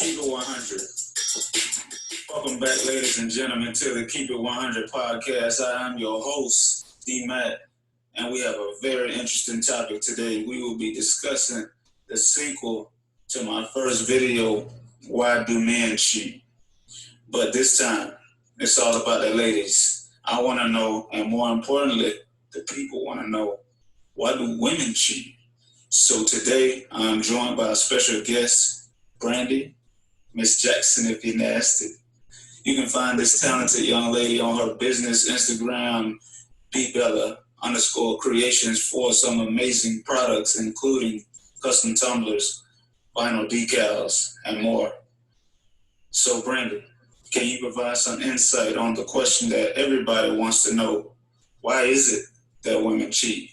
Keep It 100. Welcome back, ladies and gentlemen, to the Keep It 100 podcast. I am your host, D-Matt, and we have a very interesting topic today. We will be discussing the sequel to my first video, Why Do Men Cheat? But this time, it's all about the ladies. I want to know, and more importantly, the people want to know, why do women cheat? So today, I'm joined by a special guest, Brandy, Miss Jackson if you're nasty. You can find this talented young lady on her business Instagram, @creations for some amazing products, including custom tumblers, vinyl decals, and more. So, Brandy, can you provide some insight on the question that everybody wants to know? Why is it that women cheat?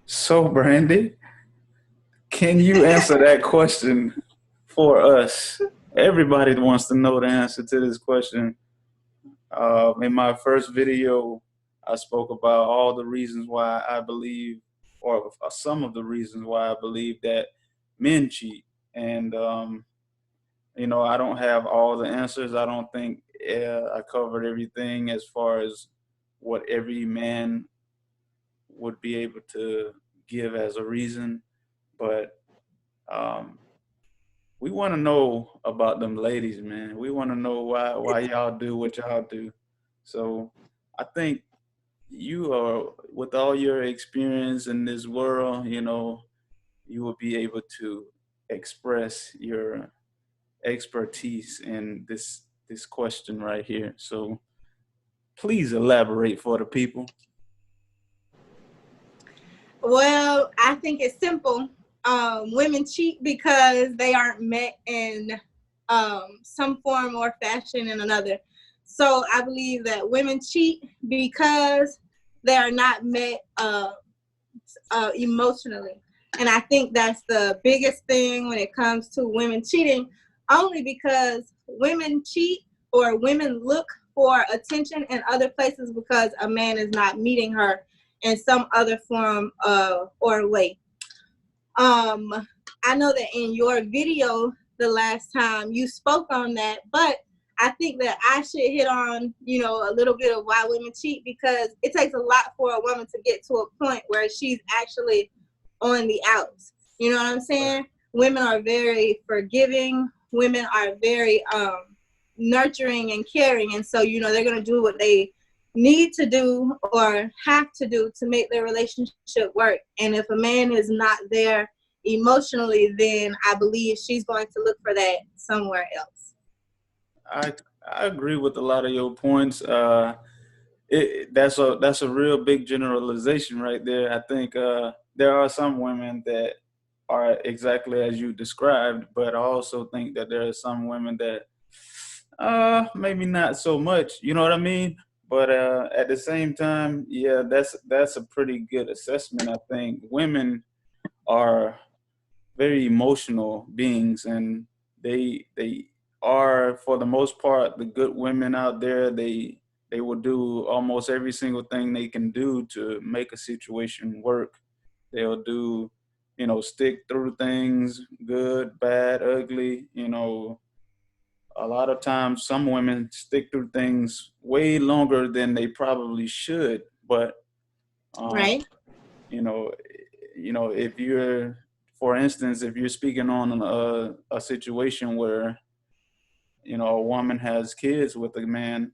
So, Brandy, can you answer that question for us? Everybody wants to know the answer to this question. In my first video, I spoke about all the reasons why I believe, or some of the reasons why I believe that men cheat. And, I don't have all the answers. I don't think I covered everything as far as what every man would be able to give as a reason, but we want to know about them ladies, man. We want to know why y'all do what y'all do. So I think you are, with all your experience in this world, you will be able to express your expertise in this question right here. So please elaborate for the people. Well, I think it's simple. Women cheat because they aren't met in some form or fashion in another. So I believe that women cheat because they are not met emotionally. And I think that's the biggest thing when it comes to women cheating, only because women cheat or women look for attention in other places because a man is not meeting her in some other form or way. I know that in your video the last time you spoke on that, but I think that I should hit on, a little bit of why women cheat, because it takes a lot for a woman to get to a point where she's actually on the outs. You know what I'm saying? Women are very forgiving. Women are very nurturing and caring. And so, they're going to do what they need to do or have to do to make their relationship work. And if a man is not there emotionally, then I believe she's going to look for that somewhere else. I agree with a lot of your points. That's a real big generalization right there. I think there are some women that are exactly as you described, but I also think that there are some women that maybe not so much. You know what I mean? But at the same time, yeah, that's a pretty good assessment. I think women are very emotional beings, and they are, for the most part, the good women out there. They will do almost every single thing they can do to make a situation work. They'll do, stick through things, good, bad, ugly. A lot of times some women stick through things way longer than they probably should. But, Right. If you're, for instance, if you're speaking on a situation where, a woman has kids with a man,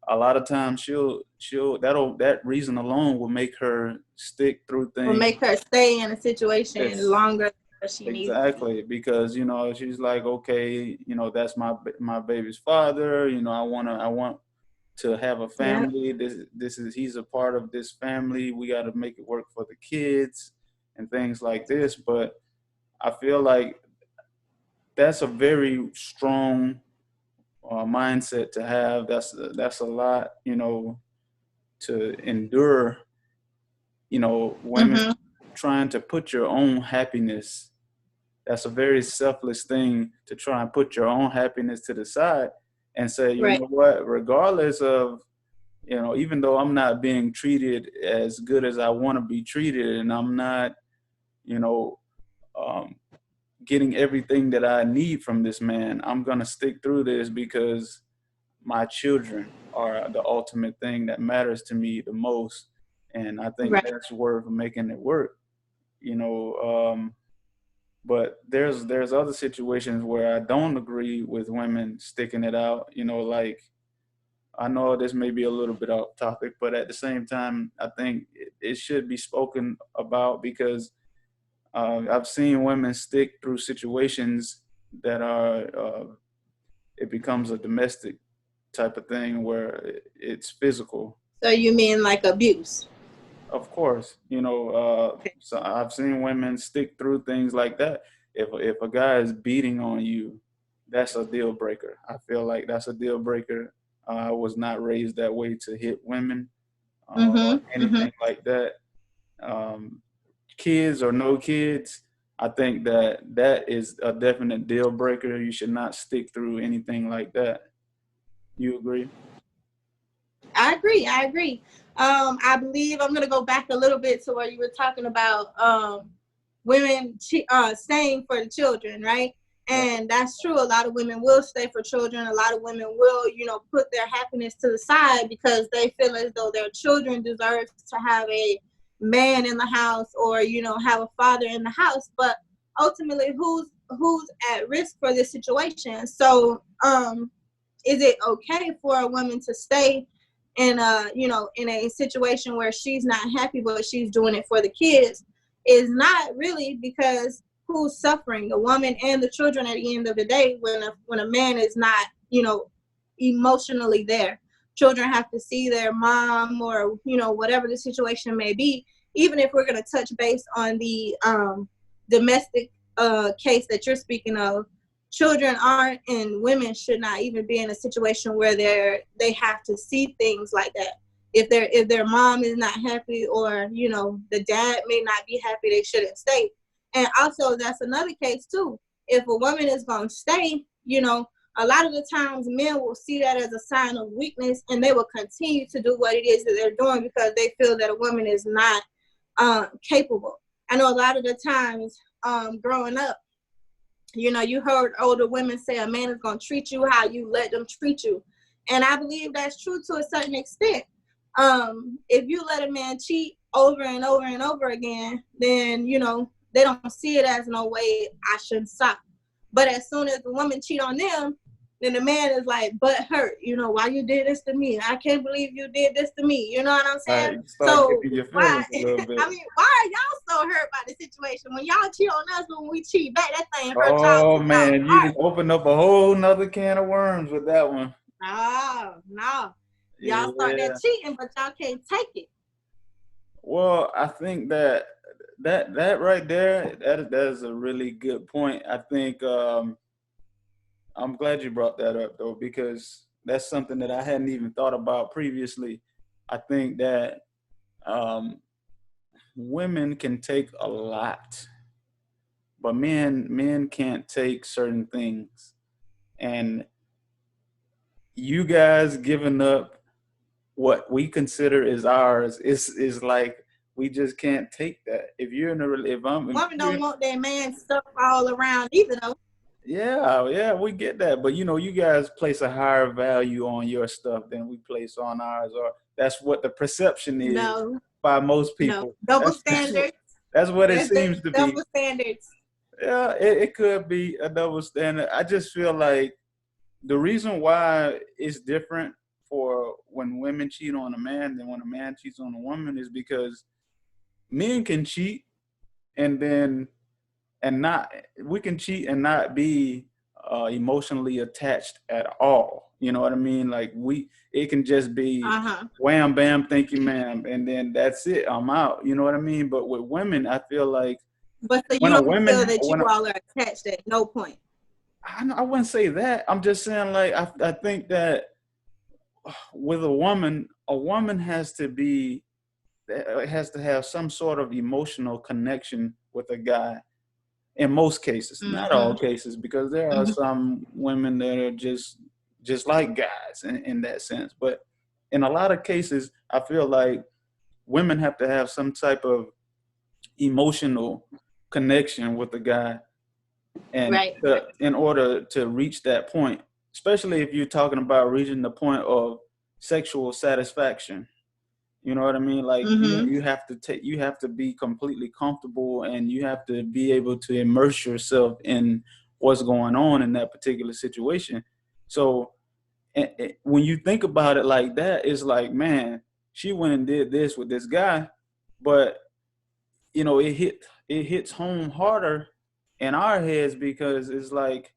a lot of times that reason alone will make her stick through things. Will make her stay in a situation longer than she needs. Exactly, because she's like, okay, that's my baby's father. I want to have a family. Yeah. He's a part of this family. We got to make it work for the kids and things like this. But I feel like that's a very strong mindset to have. That's a lot, to endure. Women trying to put your own happiness. That's a very selfless thing, to try and put your own happiness to the side and say, you know what, regardless of, even though I'm not being treated as good as I want to be treated, and I'm not, getting everything that I need from this man. I'm gonna stick through this because my children are the ultimate thing that matters to me the most, and I think Right. that's worth making it work. You know, but there's other situations where I don't agree with women sticking it out. You know, like I know this may be a little bit off topic, but at the same time, I think it should be spoken about because I've seen women stick through situations that are it becomes a domestic type of thing where it's physical. So you mean like abuse? Of course, you know, so I've seen women stick through things like that. If a guy is beating on you, that's a deal breaker. I feel like that's a deal breaker. I was not raised that way to hit women or Mm-hmm. Mm-hmm. anything like that. Um, Kids or no kids, I think that that is a definite deal breaker. You should not stick through anything like that. You agree? I agree. I agree. I believe I'm gonna go back a little bit to where you were talking about women staying for the children, right? Right. And that's true. A lot of women will stay for children. A lot of women will, put their happiness to the side because they feel as though their children deserve to have a man in the house or have a father in the house. But ultimately, who's at risk for this situation? So, is it okay for a woman to stay in a situation where she's not happy but she's doing it for the kids? Is not really, because who's suffering, the woman and the children at the end of the day, when a man is not emotionally there. Children have to see their mom, or whatever the situation may be. Even if we're going to touch base on the domestic case that you're speaking of, children aren't, and women should not even be in a situation where they have to see things like that. If their mom is not happy, or the dad may not be happy, they shouldn't stay. And also, that's another case too. If a woman is going to stay, a lot of the times men will see that as a sign of weakness, and they will continue to do what it is that they're doing because they feel that a woman is not capable. I know a lot of the times growing up, you heard older women say a man is going to treat you how you let them treat you. And I believe that's true to a certain extent. If you let a man cheat over and over and over again, then, they don't see it as no way I shouldn't stop. But as soon as the woman cheat on them, then the man is like, but hurt, why you did this to me? I can't believe you did this to me. You know what I'm saying? You start So getting your why, feelings a little bit. I mean, why are y'all so hurt by the situation? When y'all cheat on us, when we cheat back, that thing hurt y'all Oh to y'all man, you heart. just opened up a whole nother can of worms with that one. No. Y'all start Yeah. that cheating, but y'all can't take it. Well, I think that right there, that is a really good point. I think I'm glad you brought that up though, because that's something that I hadn't even thought about previously. I think that um, women can take a lot, but men can't take certain things. And you guys giving up what we consider is ours is like we just can't take that. If you're in a if I'm if Women you're, don't want their man stuff all around either, though. yeah, we get that. But you guys place a higher value on your stuff than we place on ours, or that's what the perception is No, by most no. people. Double That's standards. that's what it There's seems to be. double standards. Yeah, it could be a double standard. I just feel like the reason why it's different for when women cheat on a man than when a man cheats on a woman is because men can cheat and then and not we can cheat and not be emotionally attached at all. You know what I mean? Like it can just be Uh-huh. wham bam, thank you, ma'am, and then that's it. I'm out. You know what I mean? But with women, I feel like But so you when a don't feel woman that you when a, all are attached at no point. I wouldn't say that. I'm just saying like I think that with a woman has to have some sort of emotional connection with a guy in most cases, not all Mm-hmm. cases, because there are Mm-hmm. some women that are just like guys in that sense. But in a lot of cases, I feel like women have to have some type of emotional connection with the guy And Right. in order to reach that point, especially if you're talking about reaching the point of sexual satisfaction, you know what I mean? Like Mm-hmm. you have to be completely comfortable, and you have to be able to immerse yourself in what's going on in that particular situation. So when you think about it like that, it's like, man, she went and did this with this guy, but you know, it hits home harder in our heads because it's like,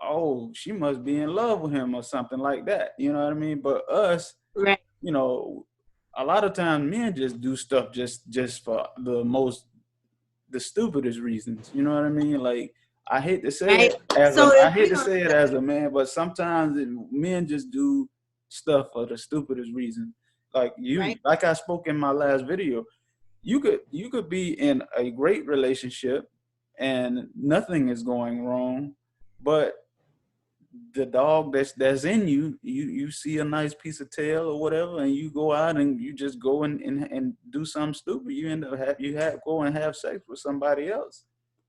oh, she must be in love with him or something like that. You know what I mean? But us, Right. you know, a lot of times men just do stuff just for the stupidest reasons. You know what I mean? Like, I hate to say Right. it So I if hate we to gonna say it as a man, but sometimes men just do stuff for the stupidest reason. right. Like I spoke in my last video, you could be in a great relationship and nothing is going wrong, but the dog that's in you see a nice piece of tail or whatever, and you go out and you just go and do something stupid. You end up go and have sex with somebody else.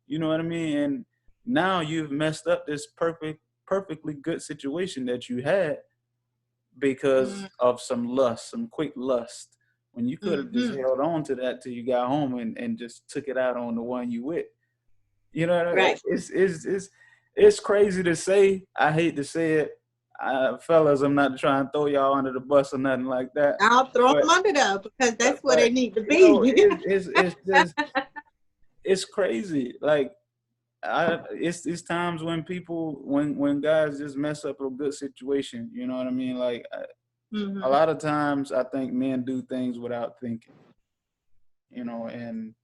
You know what I mean? And now you've messed up this perfectly good situation that you had because of some lust, some quick lust, when you could have just Mm-hmm. held on to that till you got home and just took it out on the one you with. You know, Right. it's crazy to say. I hate to say it, fellas. I'm not trying to throw y'all under the bus or nothing like that. I'll throw But them under there because that's where but they need to you know, be. it's just it's crazy. Like it's times when when guys just mess up a good situation. You know what I mean? Like a Mm-hmm. lot of times I think men do things without thinking. You know, and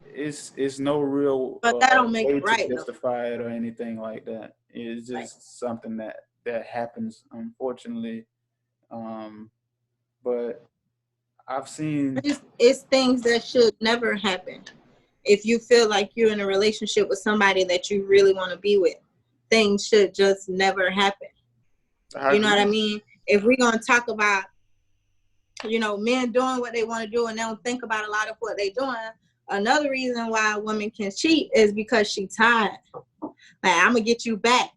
it's no real But that don't make way it to right though. justify it or anything like that. It's Right. just something that happens, unfortunately. But I've seen. It's things that should never happen. If you feel like you're in a relationship with somebody that you really want to be with, things should just never happen. I You know what I agree. mean? If we're gonna talk about, men doing what they want to do and they don't think about a lot of what they're doing, another reason why a woman can cheat is because she tired. Like, I'm gonna get you back.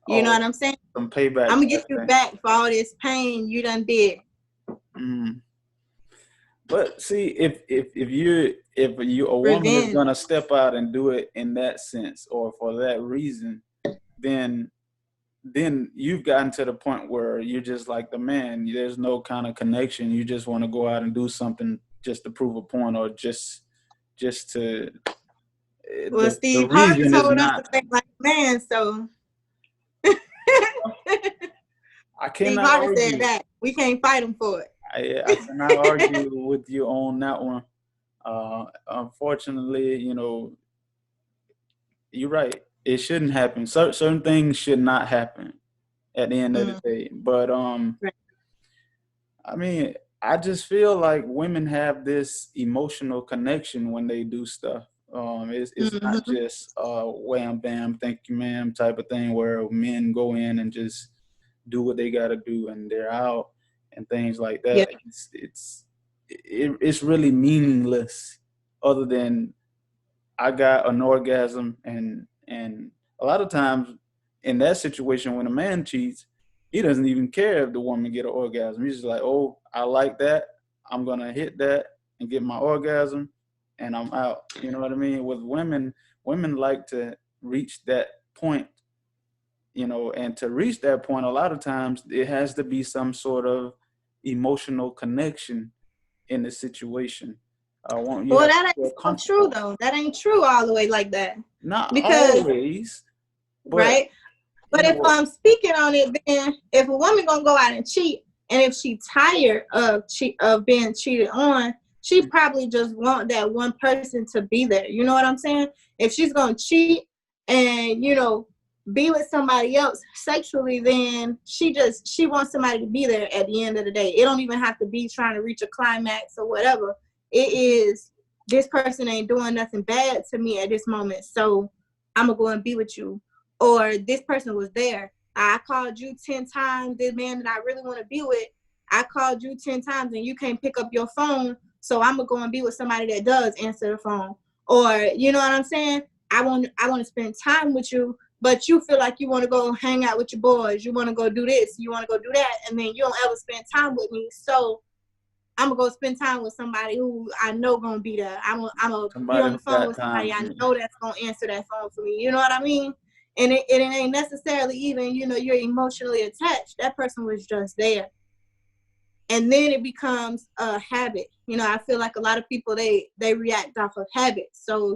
You know Oh, what I'm saying? some payback I'm gonna type get you thing. back for all this pain you done did. Mm. But see, if you a woman is Revenge. gonna step out and do it in that sense or for that reason, then you've gotten to the point where you're just like the man. There's no kind of connection. You just want to go out and do something just to prove a point, or just to Well, the Steve Harvey reason is told us to not. think like a man, so I Steve cannot Harvey said argue. that. We can't fight him for it. I cannot argue with you on that one. Unfortunately, you're right. It shouldn't happen. Certain things should not happen at the end of the Mm, day. But right. I mean, I just feel like women have this emotional connection when they do stuff. It's not Mm-hmm. just wham bam, thank you ma'am type of thing where men go in and just do what they got to do and they're out and things like Yeah. that. It's really meaningless, other than I got an orgasm, and a lot of times in that situation when a man cheats, he doesn't even care if the woman get an orgasm. He's just like, oh, I like that. I'm gonna hit that and get my orgasm, and I'm out. You know what I mean? With women, women like to reach that point, and to reach that point, a lot of times it has to be some sort of emotional connection in the situation. You Well, have to that feel ain't so true comfortable. though. That ain't true all the way like that. Not Because always, but right. But if I'm speaking on it, then if a woman gonna go out and cheat, and if she tired of being cheated on, she probably just want that one person to be there. You know what I'm saying? If she's gonna cheat and be with somebody else sexually, then she wants somebody to be there at the end of the day. It don't even have to be trying to reach a climax or whatever. It is, this person ain't doing nothing bad to me at this moment, so I'm gonna go and be with you. Or this person was there. I called you 10 times, this man that I really want to be with, I called you 10 times and you can't pick up your phone, so I'm going to go and be with somebody that does answer the phone. Or, you know what I'm saying? I want to spend time with you, but you feel like you want to go hang out with your boys, you want to go do this, you want to go do that, and then you don't ever spend time with me. So I'm gonna go spend time with somebody who I know gonna be there. I'm gonna be on the phone with somebody I know that's gonna answer that phone for me. You know what I mean? And it ain't necessarily even, you're emotionally attached. That person was just there. And then it becomes a habit. I feel like a lot of people, they react off of habit. So,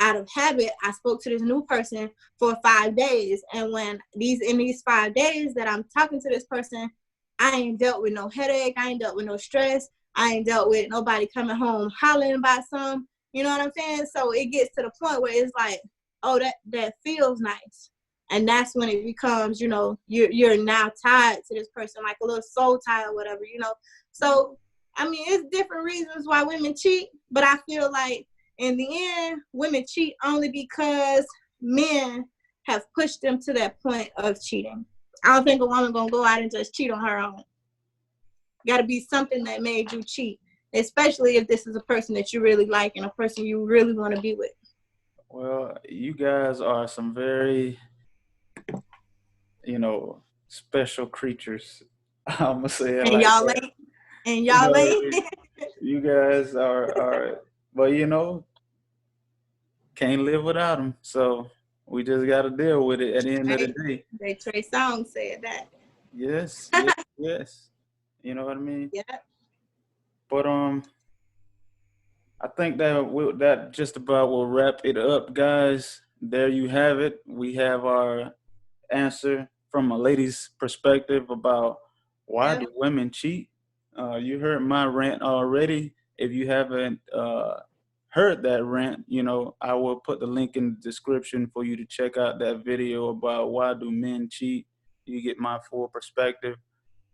out of habit, I spoke to this new person for 5 days. And in these 5 days that I'm talking to this person, I ain't dealt with no headache. I ain't dealt with no stress. I ain't dealt with nobody coming home hollering about something. You know what I'm saying? So it gets to the point where it's like, oh, that feels nice. And that's when it becomes, you're now tied to this person, like a little soul tie or whatever, So, I mean, it's different reasons why women cheat, but I feel like in the end, women cheat only because men have pushed them to that point of cheating. I don't think a woman gonna go out and just cheat on her own. Got to be something that made you cheat, especially if this is a person that you really like and a person you really want to be with. Well, you guys are some very, special creatures. I'm gonna say it and like y'all that. ain't. And y'all ain't. You guys are, but can't live without them. So we just got to deal with it at the end of the day. They Trey Songz said that. Yes, yes. You know what I mean? Yeah. But I think that just about will wrap it up, guys. There you have it. We have our answer from a lady's perspective about why do women cheat. You heard my rant already. If you haven't heard that rant, I will put the link in the description for you to check out that video about why do men cheat. You get my full perspective.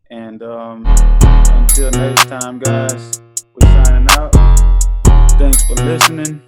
And until next time, guys, we're signing out. Thanks for listening.